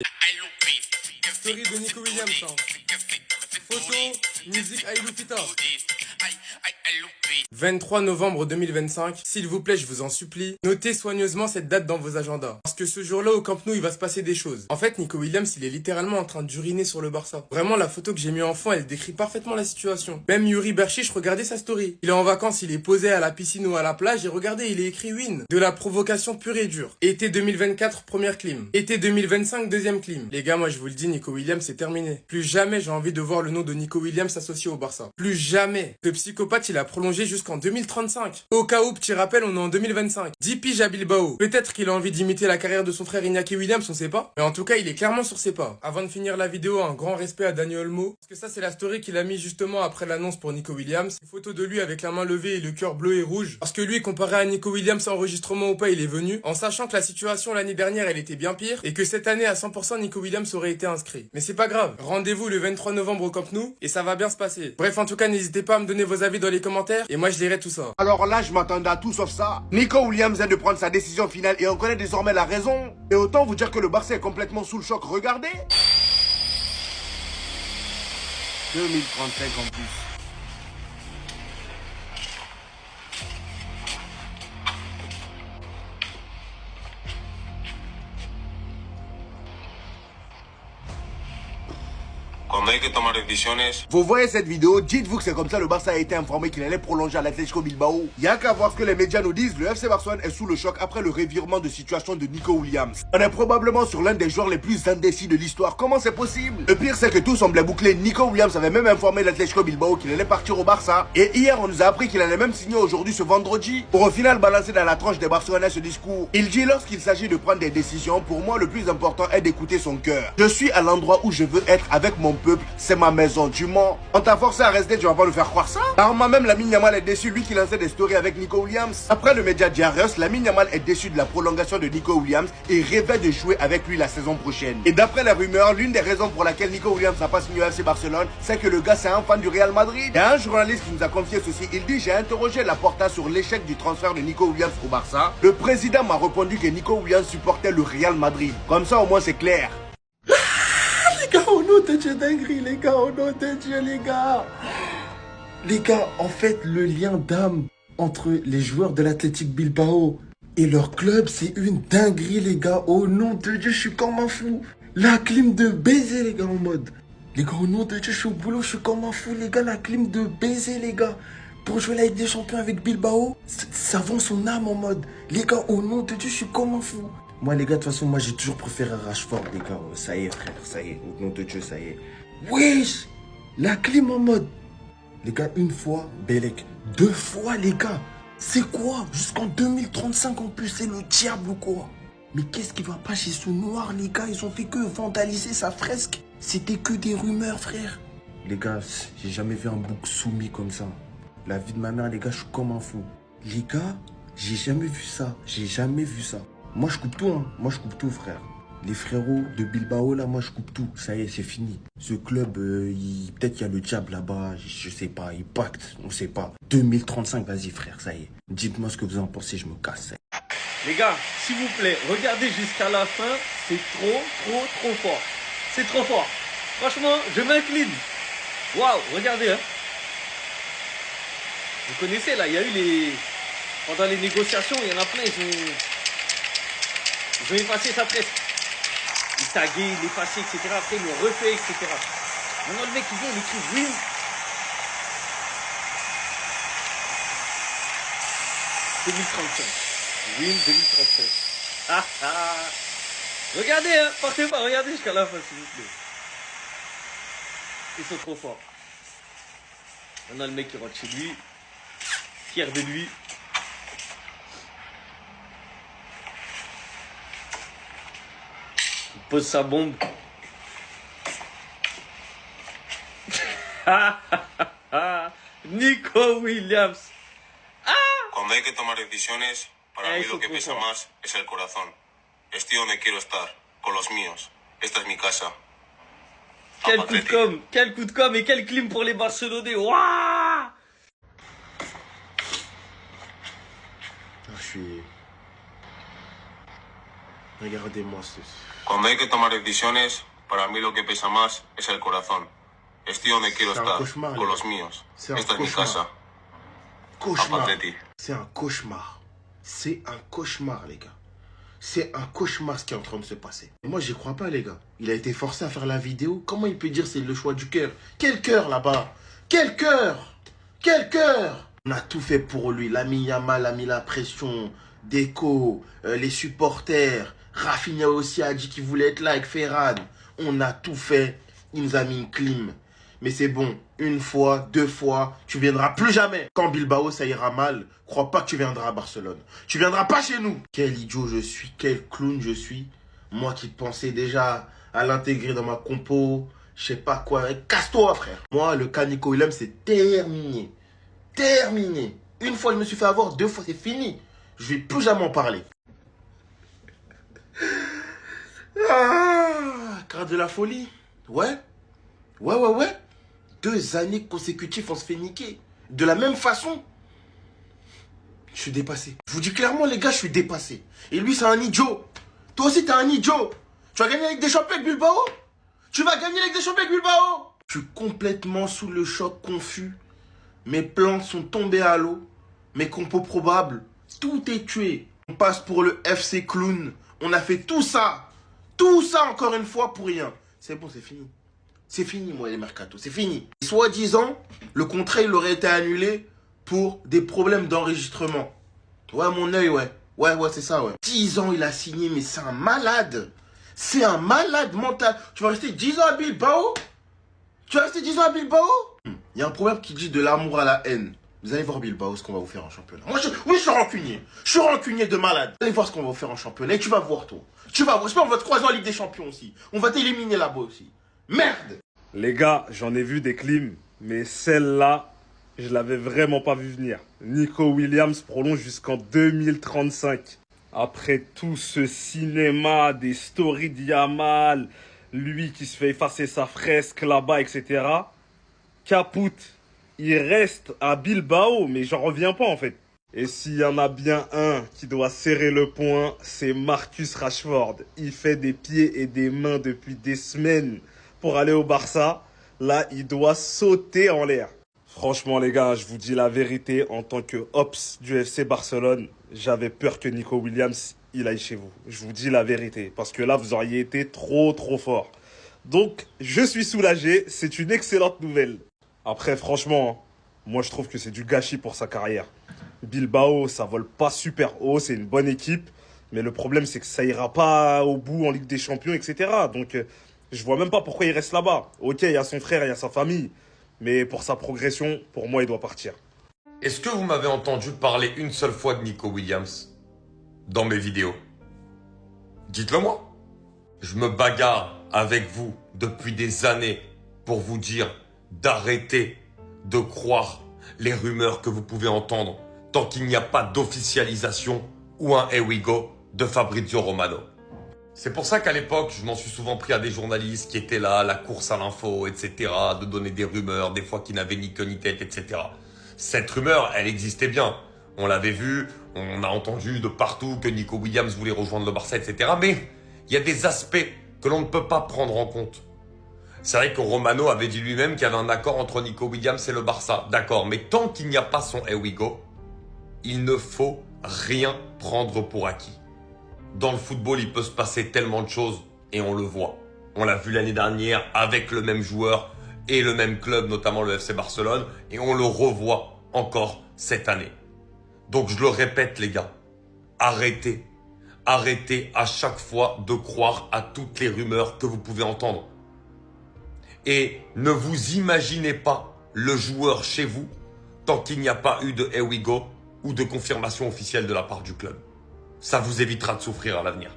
Story de Nico Williams. Hein. Photo, musique Aïloupita. 23 novembre 2025, s'il vous plaît, je vous en supplie, notez soigneusement cette date dans vos agendas. Parce que ce jour-là, au Camp Nou, il va se passer des choses. En fait, Nico Williams, il est littéralement en train d'uriner sur le Barça. Vraiment, la photo que j'ai mis en fond, elle décrit parfaitement la situation. Même Yuri Berchiche, regardez sa story. Il est en vacances, il est posé à la piscine ou à la plage, et regardez, il est écrit win. De la provocation pure et dure. Été 2024, première clim. Été 2025, deuxième clim. Les gars, moi, je vous le dis, Nico Williams, c'est terminé. Plus jamais j'ai envie de voir le nom de Nico Williams associé au Barça. Plus jamais. Ce psychopathe, il a prolongé jusqu'en 2035. Au cas où, petit rappel, on est en 2025. 10 piges à Bilbao. Peut-être qu'il a envie d'imiter la carrière de son frère Iñaki Williams, on sait pas. Mais en tout cas, il est clairement sur ses pas. Avant de finir la vidéo, un grand respect à Dani Olmo. Parce que ça, c'est la story qu'il a mis justement après l'annonce pour Nico Williams. Une photo de lui avec la main levée et le cœur bleu et rouge. Parce que lui, comparé à Nico Williams, enregistrement ou pas, il est venu. En sachant que la situation l'année dernière, elle était bien pire. Et que cette année, à 100%, Nico Williams aurait été inscrit. Mais c'est pas grave. Rendez-vous le 23 novembre au Camp Nou. Et ça va bien se passer. Bref, en tout cas, n'hésitez pas à me donner vos avis dans les commentaires. Et moi, je lirai tout ça. Alors là, je m'attendais à tout sauf ça. Nico Williams vient de prendre sa décision finale et on connaît désormais la raison. Et autant vous dire que le Barça est complètement sous le choc. Regardez. 2035 en plus. Vous voyez cette vidéo, dites-vous que c'est comme ça le Barça a été informé qu'il allait prolonger à l'Atlético Bilbao. Il n'y a qu'à voir ce que les médias nous disent, le FC Barcelone est sous le choc après le revirement de situation de Nico Williams. On est probablement sur l'un des joueurs les plus indécis de l'histoire, comment c'est possible? Le pire c'est que tout semblait bouclé, Nico Williams avait même informé l'Atlético Bilbao qu'il allait partir au Barça. Et hier on nous a appris qu'il allait même signer aujourd'hui ce vendredi, pour au final balancer dans la tranche des Barcelonais ce discours. Il dit lorsqu'il s'agit de prendre des décisions, pour moi le plus important est d'écouter son cœur. Je suis à l'endroit où je veux être avec mon peuple, c'est ma maison, du Mans. On t'a forcé à rester, tu vas pas nous faire croire ça? Apparemment même Lamine Yamal est déçu, lui qui lançait des stories avec Nico Williams. Après le média Diarios, Lamine Yamal est déçu de la prolongation de Nico Williams et rêvait de jouer avec lui la saison prochaine. Et d'après les rumeurs, l'une des raisons pour laquelle Nico Williams n'a pas signé au FC Barcelone, c'est que le gars c'est un fan du Real Madrid. Il y a un journaliste qui nous a confié ceci, il dit j'ai interrogé Laporta sur l'échec du transfert de Nico Williams au Barça. Le président m'a répondu que Nico Williams supportait le Real Madrid. Comme ça au moins c'est clair. Les gars, au nom de Dieu, dinguerie, les gars, au nom de Dieu, les gars. Les gars, en fait, le lien d'âme entre les joueurs de l'Athletic Bilbao et leur club, c'est une dinguerie, les gars. Au nom de Dieu, je suis comme un fou. La clim de baiser, les gars, en mode. Les gars, au nom de Dieu, je suis au boulot, je suis comme un fou, les gars. La clim de baiser, les gars. Pour jouer la Ligue des Champions avec Bilbao, ça vend son âme en mode. Les gars, au nom de Dieu, je suis comme un fou. Moi, les gars, de toute façon, moi, j'ai toujours préféré Rashford, les gars. Ça y est, frère, ça y est. Au nom de Dieu, ça y est. Wesh! La clim en mode. Les gars, une fois, Belek. 2 fois, les gars. C'est quoi? Jusqu'en 2035 en plus, c'est le diable ou quoi? Mais qu'est-ce qui va pas chez ce noir, les gars? Ils ont fait que vandaliser sa fresque. C'était que des rumeurs, frère. Les gars, j'ai jamais vu un bouc soumis comme ça. La vie de ma mère, les gars, je suis comme un fou. Les gars, j'ai jamais vu ça. J'ai jamais vu ça. Moi, je coupe tout, hein. Moi, je coupe tout, frère. Les frérots de Bilbao, là, moi, je coupe tout. Ça y est, c'est fini. Ce club, peut-être qu'il y a le diable là-bas. Je sais pas. Il pacte. On sait pas. 2035, vas-y, frère, ça y est. Dites-moi ce que vous en pensez, je me casse. Les gars, s'il vous plaît, regardez jusqu'à la fin. C'est trop fort. C'est trop fort. Franchement, je m'incline. Waouh, regardez, hein. Vous connaissez, là, il y a eu les... Pendant les négociations, il y en a plein, ils ont effacé sa presse. Ils taguaient, ils effaçaient, etc. Après, ils l'ont refait, etc. Maintenant, le mec, il vient, il écrit win. « 2035. Win 2035. Ah ah. Regardez, hein, partez pas, regardez jusqu'à la fin, s'il vous plaît. Ils sont trop forts. Maintenant, le mec, il rentre chez lui, fier de lui. Il pose sa bombe. Nico Williams. Cuando hay que tomar decisiones, para mí lo que pesa más es el corazón. Estoy donde quiero estar, con los míos. Esta es mi casa. Quel coup de com' et quel clim pour les Barcelonais. Waouh! Je suis... Regardez-moi ce... Cuando hay que tomar decisiones, para mí lo que pesa más es el corazón. Estoy donde quiero C'est un estar, cauchemar, con les los gars. míos. C'est un Esta es mi cauchemar. casa. Cauchemar. Aparte de ti. C'est un cauchemar. C'est un cauchemar, les gars. C'est un cauchemar ce qui est en train de se passer. Et moi, j'y crois pas, les gars. Il a été forcé à faire la vidéo. Comment il peut dire c'est le choix du cœur? Quel cœur là-bas? Quel cœur? Quel cœur? On a tout fait pour lui. Lamine Yamal a mis la pression. Deco, les supporters. Rafinha aussi a dit qu'il voulait être là avec Ferran. On a tout fait. Il nous a mis une clim. Mais c'est bon, une fois, deux fois, tu viendras plus jamais. Quand Bilbao, ça ira mal, crois pas que tu viendras à Barcelone. Tu viendras pas chez nous. Quel idiot je suis, quel clown je suis. Moi qui pensais déjà à l'intégrer dans ma compo, je sais pas quoi. Casse-toi, frère. Moi, le cas Nico Williams, c'est terminé. Terminé. Une fois, je me suis fait avoir, deux fois, c'est fini. Je vais plus jamais en parler. Ah, carte de la folie. Ouais. Ouais. 2 années consécutives, on se fait niquer. De la même façon. Je suis dépassé. Je vous dis clairement, les gars, je suis dépassé. Et lui, c'est un idiot. Toi aussi, t'es un idiot. Tu vas gagner avec des champions avec Bilbao? Tu vas gagner avec des champions avec Bilbao? Je suis complètement sous le choc, confus. Mes plans sont tombés à l'eau. Mes compos probables. Tout est tué. On passe pour le FC Clown. On a fait tout ça. Tout ça, encore une fois, pour rien. C'est bon, c'est fini. C'est fini, moi, les mercato. C'est fini. Soi-disant, le contrat, il aurait été annulé pour des problèmes d'enregistrement. Ouais, mon œil, ouais. Ouais, c'est ça, ouais. 10 ans, il a signé, mais c'est un malade. C'est un malade mental. Tu vas rester 10 ans à Bilbao? Tu vas rester 10 ans à Bilbao? Il y a un proverbe qui dit de l'amour à la haine. Vous allez voir Bilbao, ce qu'on va vous faire en championnat. Moi, oui, je suis rancunier. Je suis rancunier de malade. Vous allez voir ce qu'on va vous faire en championnat. Et tu vas voir, toi. Tu vas voir. J'espère qu'on va te croiser en Ligue des Champions aussi. On va t'éliminer là-bas aussi. Merde! Les gars, j'en ai vu des clims, mais celle-là, je l'avais vraiment pas vu venir. Nico Williams prolonge jusqu'en 2035. Après tout ce cinéma, des stories d'Yamal, lui qui se fait effacer sa fresque là-bas, etc. Caput, il reste à Bilbao, mais j'en reviens pas en fait. Et s'il y en a bien un qui doit serrer le poing, c'est Marcus Rashford. Il fait des pieds et des mains depuis des semaines pour aller au Barça. Là, il doit sauter en l'air. Franchement, les gars, je vous dis la vérité. En tant que Ops du FC Barcelone, j'avais peur que Nico Williams, il aille chez vous. Je vous dis la vérité. Parce que là, vous auriez été trop fort. Donc, je suis soulagé. C'est une excellente nouvelle. Après, franchement, moi, je trouve que c'est du gâchis pour sa carrière. Bilbao, ça vole pas super haut. C'est une bonne équipe. Mais le problème, c'est que ça ira pas au bout en Ligue des Champions, etc. Donc, je vois même pas pourquoi il reste là-bas. Ok, il y a son frère, il y a sa famille. Mais pour sa progression, pour moi, il doit partir. Est-ce que vous m'avez entendu parler une seule fois de Nico Williams dans mes vidéos? Dites-le moi. Je me bagarre avec vous depuis des années pour vous dire d'arrêter de croire les rumeurs que vous pouvez entendre tant qu'il n'y a pas d'officialisation ou un here we go de Fabrizio Romano. C'est pour ça qu'à l'époque, je m'en suis souvent pris à des journalistes qui étaient là, la course à l'info, etc., de donner des rumeurs, des fois qui n'avaient ni queue ni tête, etc. Cette rumeur, elle existait bien. On l'avait vu, on a entendu de partout que Nico Williams voulait rejoindre le Barça, etc. Mais il y a des aspects que l'on ne peut pas prendre en compte. C'est vrai que Romano avait dit lui-même qu'il y avait un accord entre Nico Williams et le Barça. D'accord, mais tant qu'il n'y a pas son here we go, il ne faut rien prendre pour acquis. Dans le football, il peut se passer tellement de choses et on le voit. On l'a vu l'année dernière avec le même joueur et le même club, notamment le FC Barcelone, et on le revoit encore cette année. Donc je le répète les gars, arrêtez. Arrêtez à chaque fois de croire à toutes les rumeurs que vous pouvez entendre. Et ne vous imaginez pas le joueur chez vous tant qu'il n'y a pas eu de here we go ou de confirmation officielle de la part du club. Ça vous évitera de souffrir à l'avenir.